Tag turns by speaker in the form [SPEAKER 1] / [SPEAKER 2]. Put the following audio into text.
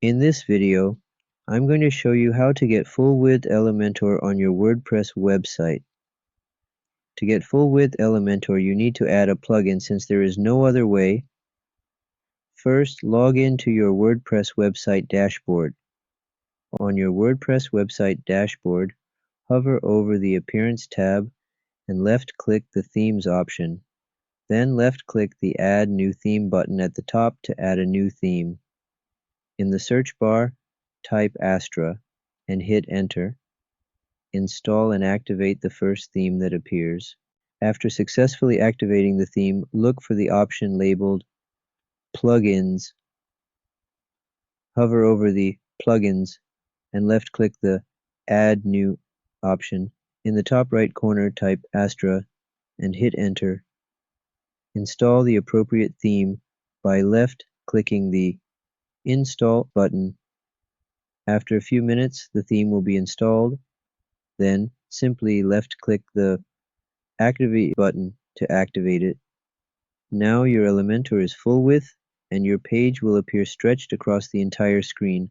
[SPEAKER 1] In this video, I'm going to show you how to get full-width Elementor on your WordPress website. To get full-width Elementor, you need to add a plugin since there is no other way. First, log into your WordPress website dashboard. On your WordPress website dashboard, hover over the Appearance tab and left-click the Themes option. Then left-click the Add New Theme button at the top to add a new theme. In the search bar, type Astra and hit Enter. Install and activate the first theme that appears. After successfully activating the theme, look for the option labeled Plugins. Hover over the Plugins and left-click the Add New option. In the top right corner, type Astra and hit Enter. Install the appropriate theme by left-clicking the Install button. After a few minutes, the theme will be installed. Then, simply left-click the Activate button to activate it. Now your Elementor is full width, and your page will appear stretched across the entire screen.